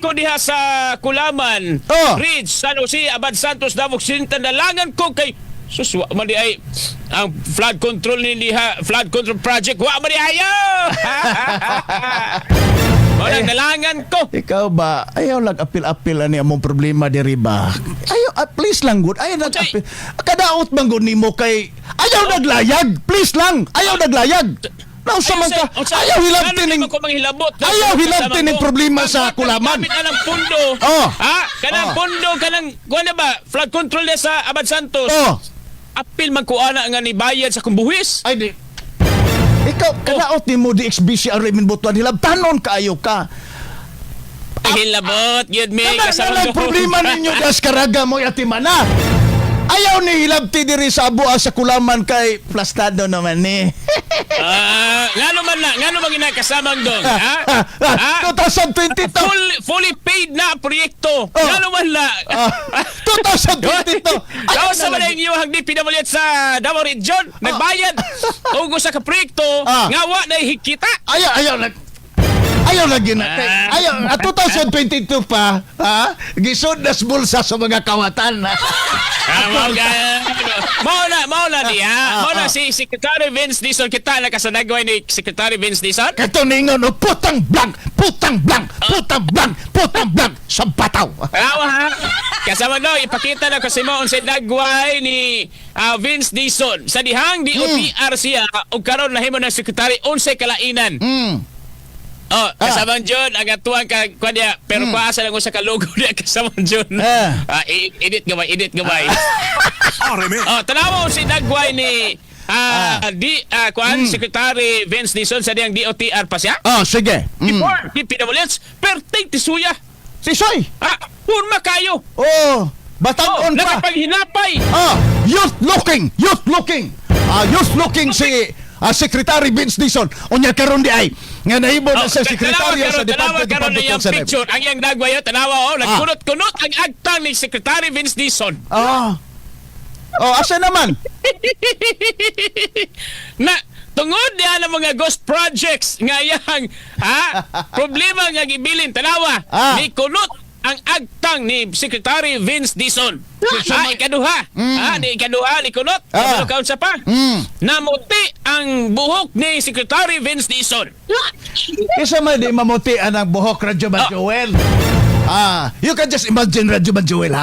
ko diha sa Kulaman, Oh. Ridge, San Jose, Abad Santos, Davao Occidental, nalangan ko kay suswa man di ay ang flood control ni diha, flood control project wa man di ayo. Wala nalangan ko. Ikaw ba, ayaw apil-apil ani among problema diri ba? Ayaw, please lang good. Ayaw apil. Kadaot man gud nimo kay ayaw naglayag. Please lang. Ayaw naglayag. Nausa man ka. Ayaw hilabtin ning ayaw hilabtin ning problema sa Kulaman. Gamit anang pundo. Oh. Ha? Kanang pundo, kanang kuan ba? Flood control niya sa Abad Santos. Oh. Apil man ko ana nga ni bayad sa kumbuhis. Ay di. Ikaw kadaot nimo di XBC Arimin Butuan hilabtanon kaayo ka. Hilabot, yun may Kanang problema ninyo das karaga mo yatimana. Ayaw ni hilabti diri sa Abua sa Kulaman kay plastado naman ni. Ngano man ginakasamang dong, ha? 2022. Fully paid na proyekto. Oh. Ngano man na. 2022. Ayaw sa man ang iyong di pinamalit sa Davao Region. Nagbayad. Ugo sa kaproyekto. Ngawa na hikita. Ayaw lagi na. Ayaw, 2022 pa, ha? Gisod nas bulsa sa mga kawatan. Mao na diha. Mao na si Secretary Vince Dizon kita nakasanagway ni Secretary Vince Dizon. Kato ningon o putang blank sa bataw. Awa ha. Kasama daw ipakita na kasi mo unsay dagway ni Vince Dizon sa dihang DOTR siya ug karon nahimo ng secretary unsay kalainan. Kasamang John, ang atuang kuha niya, pero paasa lang ko sa kalogo niya kasamang John. Edit gamay. Tanawa si dagway ni Secretary Vince Dizon sa diyang DOTR pa siya. Sige. Before, di pinamulits, perteng tisuya. Si Soy. Purma kayo. Bataon pa. Nakapaghinapay. Youth looking si Secretary Vince Dizon. Unya karon di ay nga nahimo na sa sekretarya sa Department of Public picture. Ang iyang dagway tanawa nagkunot-kunot ang agta ni Secretary Vince Dizon. Asa naman? Na tungod diha ng mga ghost projects nga yang problema nga gibilin tanawa ni kunot ang agtang ni Secretary Vince Dizon. Ikaduha. Ikaduha ni kunot. Kaun sa pa. Namuti ang buhok ni Secretary Vince Dizon. Kisa man di mamuti ang buhok Radyo Joel. You can just imagine Radyo Joel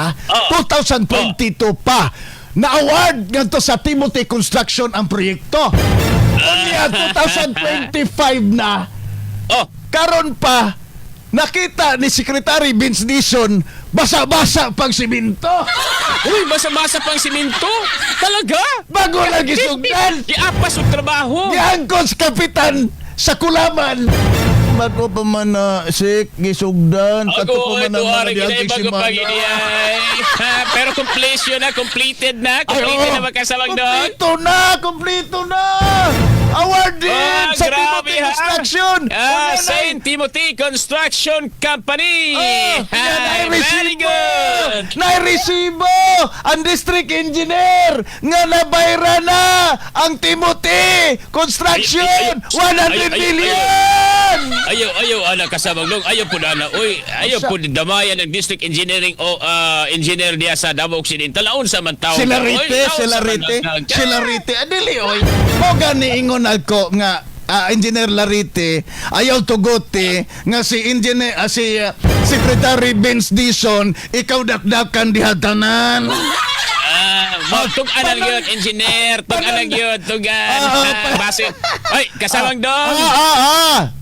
2022 pa na-award ngadto sa Timothy Construction ang proyekto. Unya 2025 na. Karon pa nakita ni Secretary Vince Dizon basa-basa pang siminto. Uy, basa-basa pang siminto? Talaga? Bago lagi sugdan. Giapas og trabaho. Giangkot sa kapitan sa Kulaman. Bago pa man gisugdan. Ako, ito ari ginay bago pa pero completed na magkasamang doon. Kompleto na. Awarded sa Timothy Construction. Saint Timothy Construction Company. Very good. Nairesibo ang district engineer nga nabayra na ang Timothy Construction 100 million. Ayaw ana kasamang dong. Ayaw po na ayaw po damayan ng district engineering o engineer diya sa Davao Occidental. Laon sa man tao. Sila rite. Adili oy. Mo gani ingon ako nga Engineer Larite ayaw tugote nga si Secretary Vince Dizon ikaw dakdakan diha tanan. Tug anang yun, engineer. Tug anang yun, base. Ay, kasamang dong.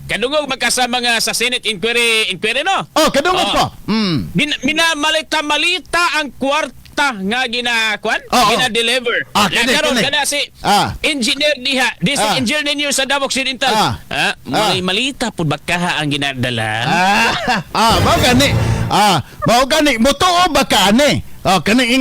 Kadungog magkasama nga sa Senate inquiry no? Kadungog po. Minamalita ang kwarta nga gina-deliver. Karon kana si engineer diha, district engineer ninyo sa Davao Occidental. Malita pud bakaha ang ginadala. Mao gani. Mao gani mo tuo ba ka ani? Kani